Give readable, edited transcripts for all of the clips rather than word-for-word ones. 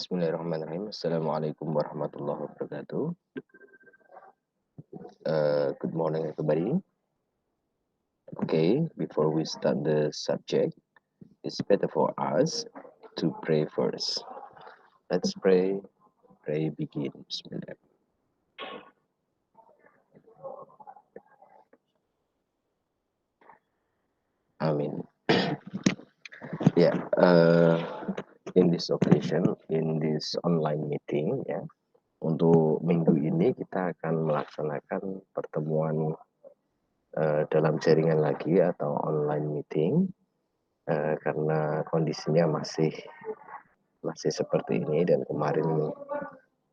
Bismillahirrahmanirrahim. Assalamualaikum warahmatullahi wabarakatuh. Good morning, everybody. Okay, before we start the subject, it's better for us to pray first. Let's pray. Pray begin. Bismillah. Amin. Yeah. In this occasion, in this online meeting, ya, untuk minggu ini kita akan melaksanakan pertemuan dalam jaringan lagi atau online meeting. Karena kondisinya masih seperti ini dan kemarin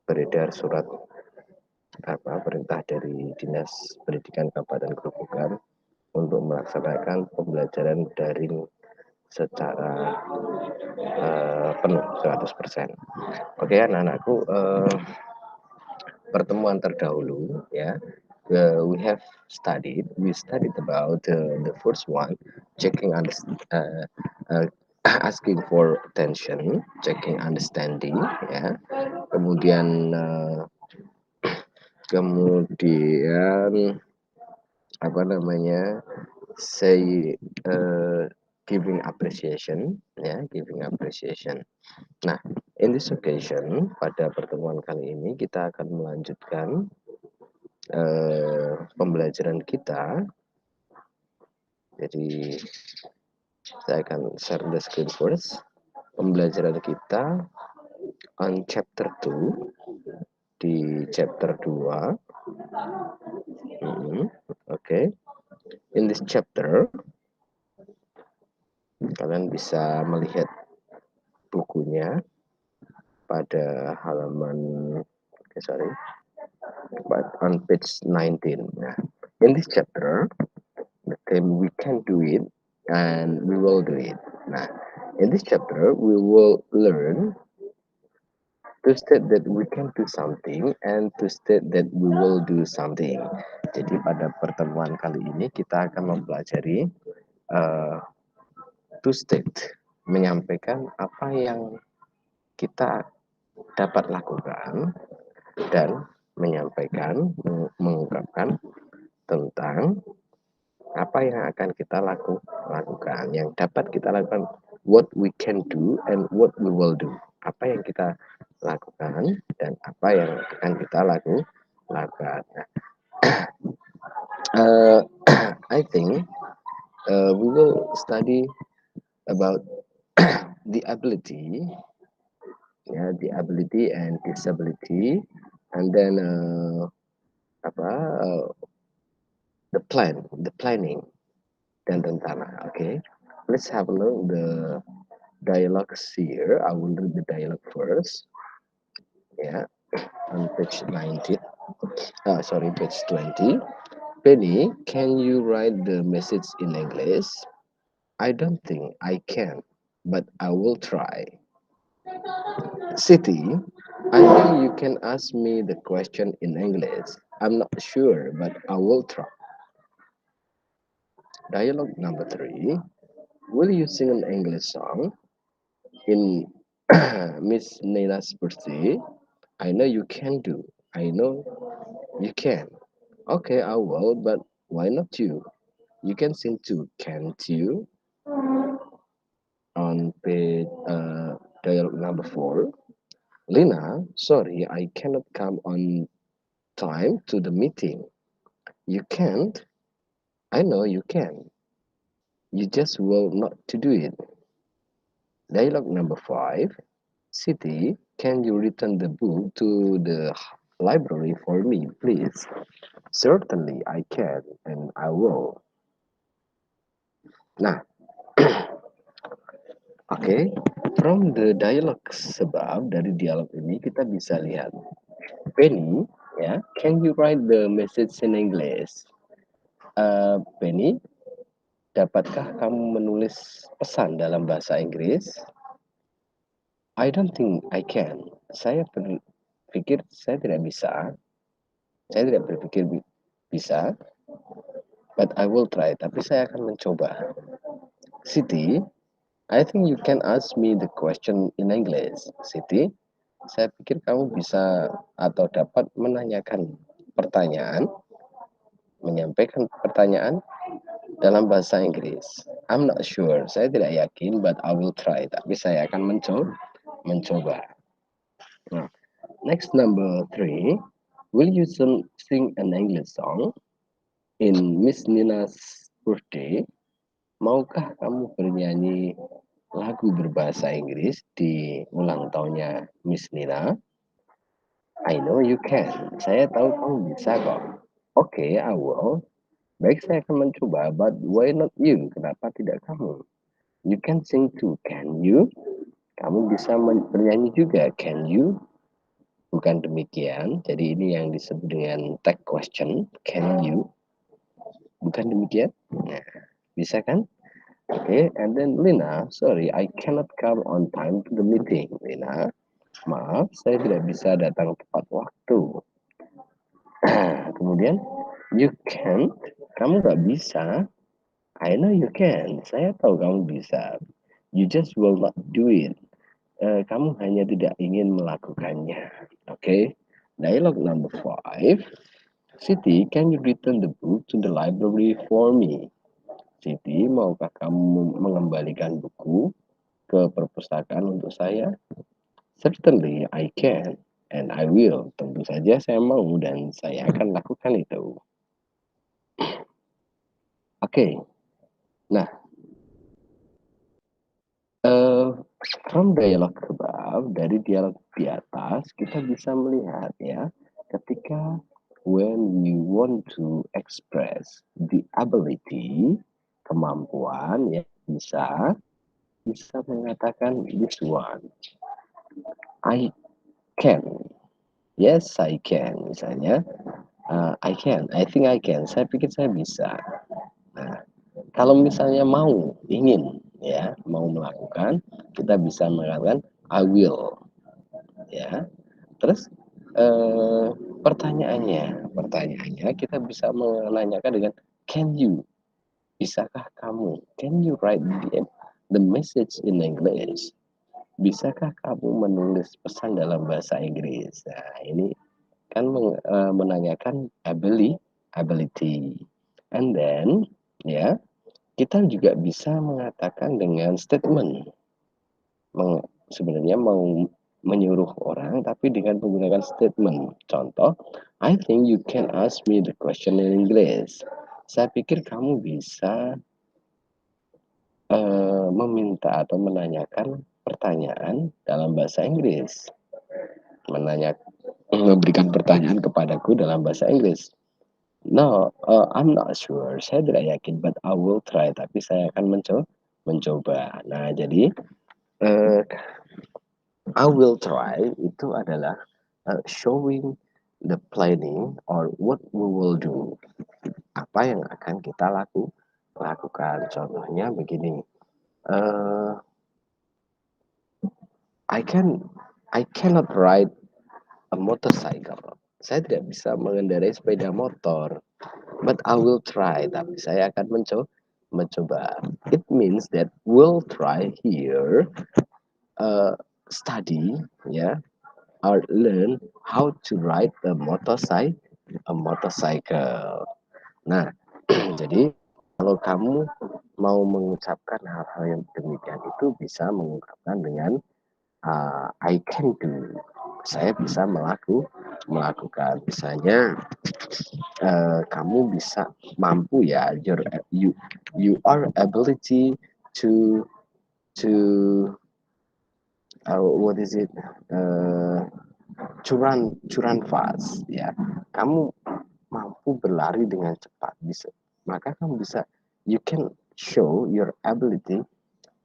beredar surat perintah dari Dinas Pendidikan Kabupaten Grobogan untuk melaksanakan pembelajaran daring secara penuh 100%. Oke, anak-anakku, pertemuan terdahulu ya, we studied about the first one, checking asking for attention, checking understanding, ya. Kemudian say giving appreciation, ya, giving appreciation. Nah, in this occasion, pada pertemuan kali ini kita akan melanjutkan pembelajaran kita. Jadi saya akan share the screen first. Pembelajaran kita on chapter 2, di chapter 2. Okay. In this chapter, kalian bisa melihat bukunya pada halaman on page 19. Nah, in this chapter, the theme we can do it and we will do it. Nah, in this chapter we will learn to state that we can do something and to state that we will do something. Jadi pada pertemuan kali ini kita akan mempelajari to state, menyampaikan apa yang kita dapat lakukan dan menyampaikan, mengungkapkan tentang apa yang akan kita lakukan, yang dapat kita lakukan, what we can do and what we will do. Apa yang kita lakukan dan apa yang akan kita lakukan. I think we will study about the ability and disability, and then the planning dan rencana. Okay, let's have a look the dialogues here. I will read the dialogue first. Yeah, on page 19. Page 20. Penny, can you write the message in English? I don't think I can, but I will try. Siti, I think you can ask me the question in English. I'm not sure, but I will try. Dialogue number 3. Will you sing an English song in Miss Nina's birthday? I know you can do. I know you can. Okay, I will, but why not you? You can sing too, can't you? On page dialogue number 4. Lina, sorry, I cannot come on time to the meeting. You can't? I know you can. You just will not to do it. Dialogue number 5. Siti, can you return the book to the library for me, please? Certainly I can and I will. Nah, okay, from the dialogue dari dialog ini kita bisa lihat Penny, ya, can you write the message in English? Penny, dapatkah kamu menulis pesan dalam bahasa Inggris? I don't think I can. Saya berpikir saya tidak bisa. Saya tidak berpikir bisa. But I will try. Tapi saya akan mencoba. Siti, I think you can ask me the question in English. Siti, Saya pikir kamu bisa atau dapat menanyakan pertanyaan, menyampaikan pertanyaan dalam bahasa Inggris. I'm not sure, saya tidak yakin, but I will try. Tapi saya akan mencoba. Nah, next number 3, will you sing an English song in Miss Nina's birthday? Maukah kamu bernyanyi lagu berbahasa Inggris di ulang tahunnya Miss Nina? I know you can. Saya tahu kamu bisa kok. Oke, I will. Baik, saya akan mencoba, but why not you? Kenapa tidak kamu? You can sing too, can you? Kamu bisa bernyanyi juga, can you? Bukan demikian. Jadi ini yang disebut dengan tag question, can you? Bukan demikian? Nah, bisa kan? Okay, and then Lina, sorry, I cannot come on time to the meeting. Lina, maaf, saya tidak bisa datang tepat waktu. Kemudian, you can't, kamu nggak bisa. I know you can, saya tahu kamu bisa. You just will not do it. Kamu hanya tidak ingin melakukannya. Okay, dialogue number 5. Siti, can you return the book to the library for me? Siti, maukah kamu mengembalikan buku ke perpustakaan untuk saya? Certainly I can and I will. Tentu saja saya mau dan saya akan lakukan itu. Oke. Nah, from dialog above, dari dialog di atas kita bisa melihat ya, ketika when you want to express the ability, kemampuan ya bisa mengatakan this one. I can. Yes, I can. Misalnya, I can. I think I can. Saya pikir saya bisa. Nah, kalau misalnya mau, ingin, ya, mau melakukan, kita bisa mengatakan I will, ya. Terus pertanyaannya kita bisa menanyakan dengan can you? Bisakah kamu? Can you write the message in English? Bisakah kamu menulis pesan dalam bahasa Inggris? Nah, ini kan menanyakan ability. And then, ya, kita juga bisa mengatakan dengan statement. Sebenarnya mau menyuruh orang tapi dengan menggunakan statement. Contoh, I think you can ask me the question in English. Saya pikir kamu bisa meminta atau menanyakan pertanyaan dalam bahasa Inggris. Memberikan pertanyaan kepadaku dalam bahasa Inggris. No, I'm not sure. Saya tidak yakin, but I will try. Tapi saya akan mencoba. Nah, jadi I will try itu adalah showing the planning or what we will do. Apa yang akan kita lakukan. Contohnya begini. I cannot ride a motorcycle. Saya tidak bisa mengendarai sepeda motor. But I will try. Tapi saya akan mencoba. It means that we'll try here study, ya, or learn how to ride a motorcycle. Nah, jadi kalau kamu mau mengucapkan hal-hal yang demikian itu bisa mengungkapkan dengan I can do. Saya bisa melakukan. Misalnya kamu bisa mampu ya, you are ability to what is it? To run fast ya. Kamu mampu berlari dengan cepat bisa. Maka kamu bisa you can show your ability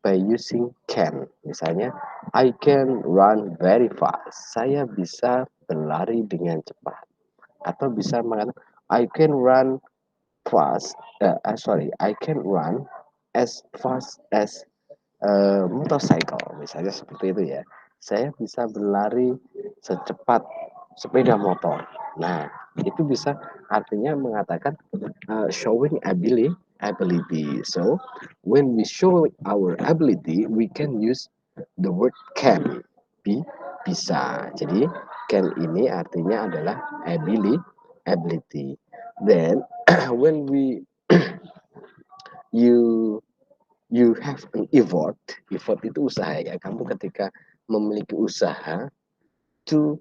by using can. Misalnya I can run very fast. Saya bisa berlari dengan cepat. Atau bisa mengatakan I can run fast. I can run as fast as motorcycle. Misalnya seperti itu ya. Saya bisa berlari secepat sepeda motor. Nah, itu bisa artinya mengatakan showing ability. So, when we show our ability, we can use the word can. bisa. Jadi can ini artinya adalah ability. Then when we you you have an effort itu usaha ya. Kamu ketika memiliki usaha to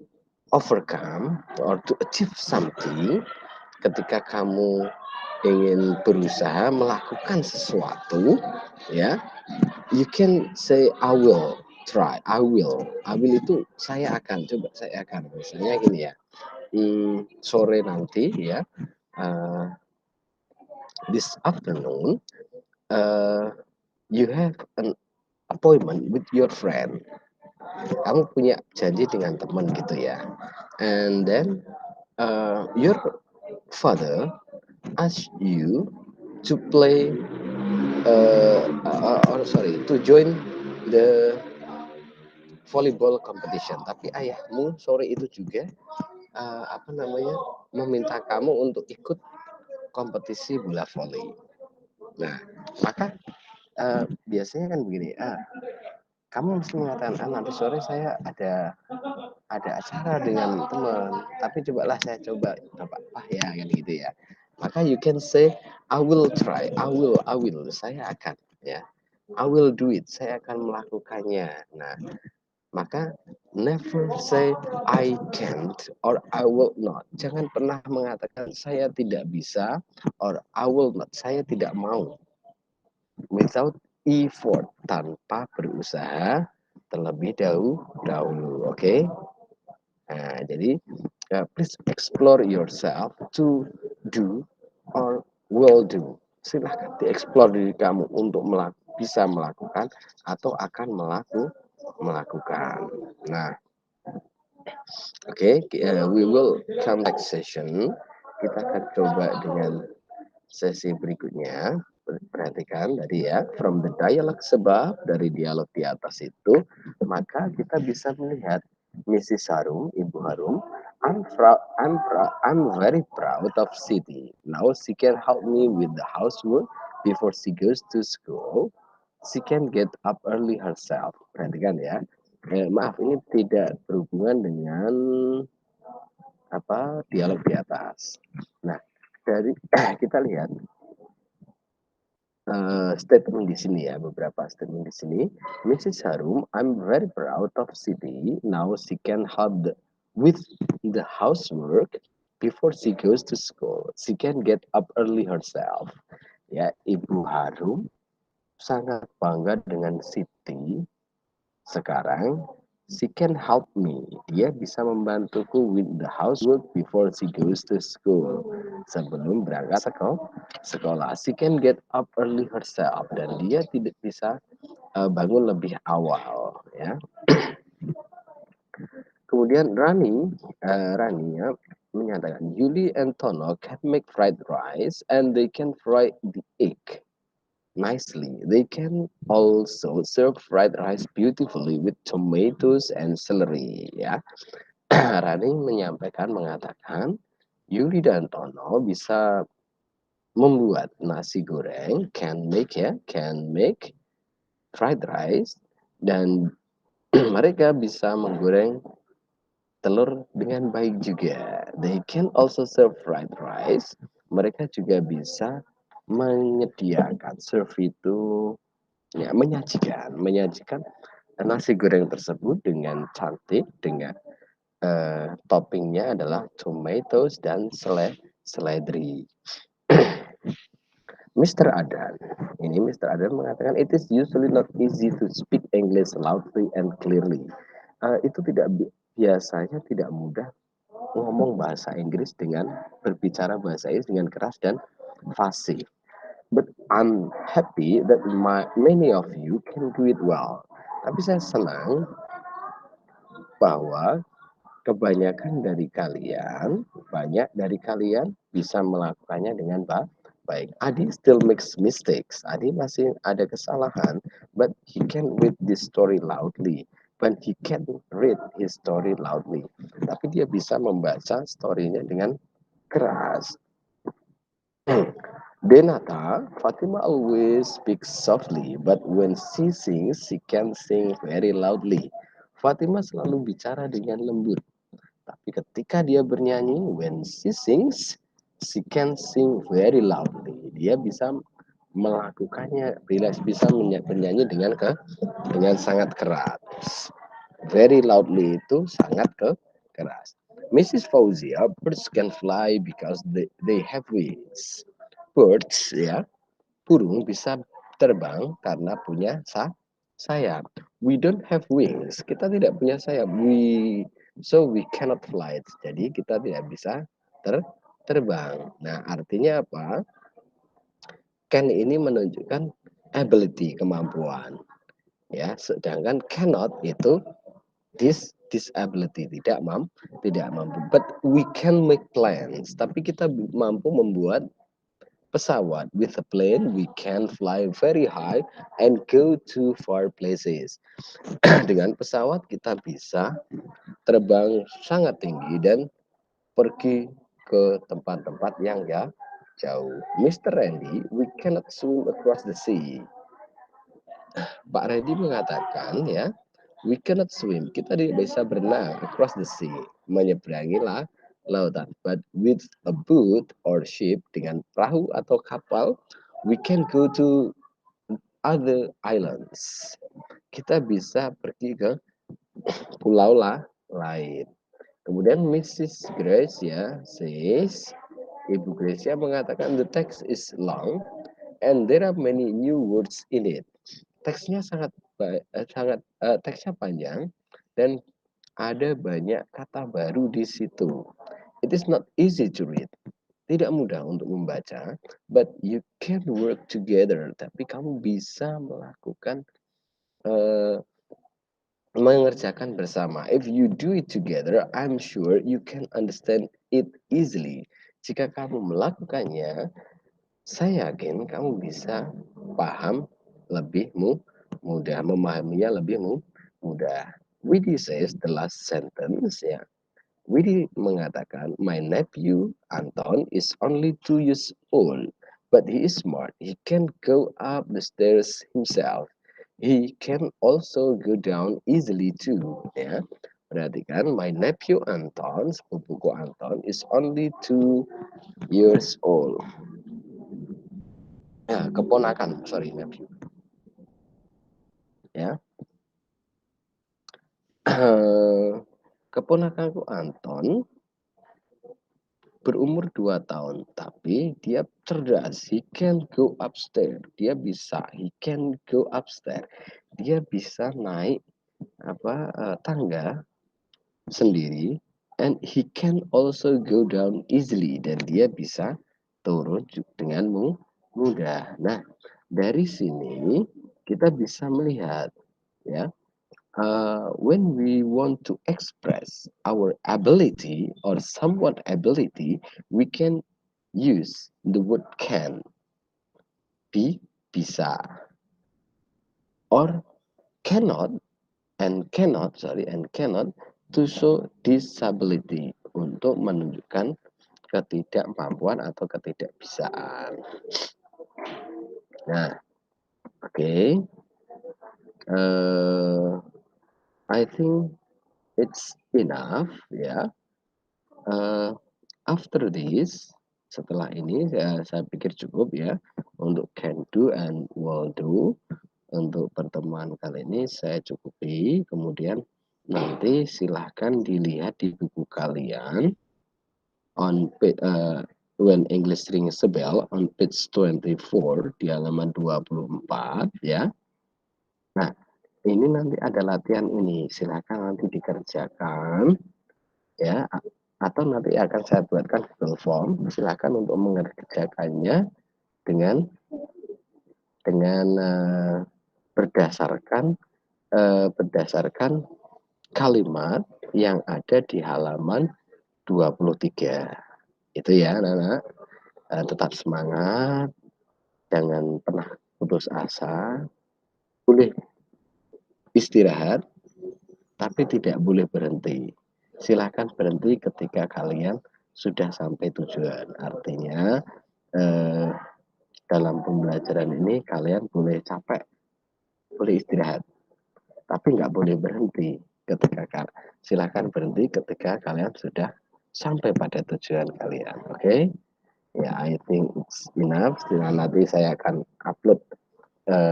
overcome or to achieve something, ketika kamu ingin berusaha melakukan sesuatu, ya, you can say I will try, I will itu saya akan, coba saya akan, misalnya gini ya, sore nanti ya, this afternoon, you have an appointment with your friend, kamu punya janji dengan teman gitu ya, and then your father ask you to play to join the volleyball competition, tapi ayahmu sore itu juga meminta kamu untuk ikut kompetisi bola voli. Nah, maka biasanya kan begini, kamu mesti mengatakan, nanti sore saya ada acara dengan teman, tapi cobalah saya coba apa ya, kan gitu ya. Maka you can say I will try, I will, saya akan, ya. I will do it, saya akan melakukannya. Nah, maka never say I can't or I will not. Jangan pernah mengatakan saya tidak bisa or I will not, saya tidak mau. Without effort, tanpa berusaha terlebih dahulu, oke? Nah, jadi please explore yourself to do or will do. Silahkan dieksplor diri kamu untuk bisa melakukan atau akan melakukan. Nah, oke, we will come next session. Kita akan coba dengan sesi berikutnya. Perhatikan tadi ya, from the dialogue above, dari dialog di atas itu, maka kita bisa melihat Mrs. Harum, Ibu Harum, I'm very proud of Siti. Now she can help me with the housework before she goes to school. She can get up early herself. Perhatikan ya. Maaf, ini tidak berhubungan dengan dialog di atas. Nah, dari kita lihat statement di sini ya, beberapa statement di sini. Mrs. Harum, I'm very proud of Siti. Now she can help with the housework before she goes to school. She can get up early herself. Ya, Ibu Harum sangat bangga dengan Siti. Sekarang she can help me. Dia bisa membantuku with the housework before she goes to school. Sebelum berangkat sekolah. She can get up early herself, dan dia tidak bisa bangun lebih awal, ya. Kemudian Rani ya, menyatakan Yuli and Tono can make fried rice and they can fry the egg nicely. They can also serve fried rice beautifully with tomatoes and celery, ya. Rani mengatakan Yuli dan Tono bisa membuat nasi goreng, can make fried rice, dan mereka bisa menggoreng telur dengan baik juga. They can also serve fried rice. Mereka juga bisa menyediakan, serve itu ya, menyajikan nasi goreng tersebut dengan cantik, dengan toppingnya adalah tomatoes dan seledri. Mr. Adan, ini Mr. Adan mengatakan it is usually not easy to speak English loudly and clearly. Itu biasanya tidak mudah ngomong bahasa Inggris berbicara bahasa Inggris dengan keras dan fasih. But I'm happy that many of you can do it well. Tapi saya senang bahwa banyak dari kalian bisa melakukannya dengan baik. Adi still makes mistakes. Adi masih ada kesalahan, but he can read this story loudly. But he can read his story loudly. Tapi dia bisa membaca story-nya dengan keras. Denata, Fatima always speaks softly, but when she sings, she can sing very loudly. Fatima selalu bicara dengan lembut, tapi ketika dia bernyanyi, when she sings, she can sing very loudly. Dia bisa melakukannya, bisa bernyanyi dengan sangat keras. Very loudly itu sangat keras. Mrs. Fauzia, birds can fly because they have wings. Birds, ya, burung bisa terbang karena punya sayap. We don't have wings. Kita tidak punya sayap. So we cannot fly. Jadi kita tidak bisa terbang. Nah, artinya apa? Can ini menunjukkan ability, kemampuan. Ya, sedangkan cannot itu disability, tidak mampu. But we can make plans. Tapi kita mampu membuat pesawat. With a plane, we can fly very high and go to far places. Dengan pesawat kita bisa terbang sangat tinggi dan pergi ke tempat-tempat yang jauh. Mr. Randy, we cannot swim across the sea. Pak Randy mengatakan, ya, we cannot swim. Kita tidak bisa berenang across the sea, menyeberangi lautan. But with a boat or ship, dengan perahu atau kapal, we can go to other islands. Kita bisa pergi ke pulau lain. Kemudian Mrs. Gracia says, Ibu Gracia mengatakan the text is long and there are many new words in it. Teksnya teksnya panjang dan ada banyak kata baru di situ. It is not easy to read. Tidak mudah untuk membaca, but you can work together. Tapi kamu bisa melakukan mengerjakan bersama. If you do it together, I'm sure you can understand it easily. Jika kamu melakukannya, saya yakin kamu bisa paham lebih mudah, memahaminya lebih mudah. Widi says the last sentence, ya. Widi mengatakan, my nephew Anton is only 2 years old, but he is smart. He can go up the stairs himself. He can also go down easily too. Ya, perhatikan, my nephew Anton, sepupuku Anton, is only 2 years old. Ya, keponakan, sorry, nephew. Ya, keponakanku Anton berumur 2 tahun, tapi dia cerdas. He can go upstairs. Dia bisa. He can go upstairs. Dia bisa naik tangga sendiri. And he can also go down easily. Dan dia bisa turun dengan mudah. Nah, dari sini kita bisa melihat, ya, when we want to express our ability or somewhat ability, we can use the word can, bisa, or cannot, and cannot to show disability, untuk menunjukkan ketidakmampuan atau ketidakbisaan. Nah, okay. I think it's enough, ya. After this, setelah ini saya pikir cukup, ya, untuk can do and will do. Untuk pertemuan kali ini saya cukupi, kemudian nanti silahkan dilihat di buku kalian on when English rings a bell on page 24 di halaman 24, ya. Nah, ini nanti ada latihan ini, silahkan nanti dikerjakan, ya, atau nanti akan saya buatkan Google Form, silahkan untuk mengerjakannya dengan berdasarkan kalimat yang ada di halaman 23. Itu ya, anak-anak. Tetap semangat, jangan pernah putus asa, boleh istirahat, tapi tidak boleh berhenti. Silahkan berhenti ketika kalian sudah sampai tujuan. Artinya, dalam pembelajaran ini kalian boleh capek, boleh istirahat, tapi nggak boleh berhenti. Silahkan berhenti ketika kalian sudah sampai pada tujuan kalian, oke? Ya, I think it's enough. Nanti saya akan upload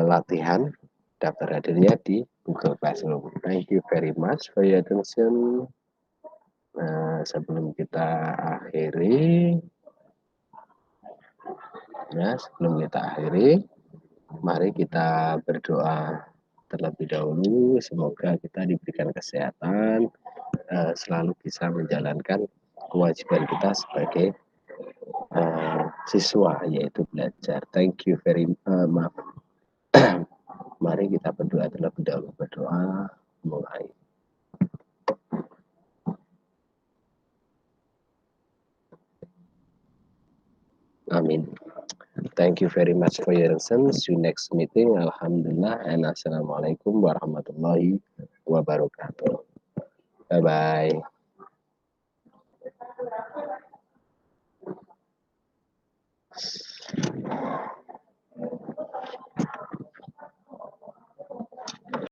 latihan daftar hadirnya di Google Classroom. Thank you very much for your attention. Nah, sebelum kita akhiri, mari kita berdoa terlebih dahulu. Semoga kita diberikan kesehatan, selalu bisa menjalankan kewajiban kita sebagai siswa, yaitu belajar. Thank you very maaf. Mari kita berdoa terlebih dahulu. Berdoa mulai. Amin. Thank you very much for your attention. See you next meeting. Alhamdulillah and assalamualaikum warahmatullahi wabarakatuh. Bye bye.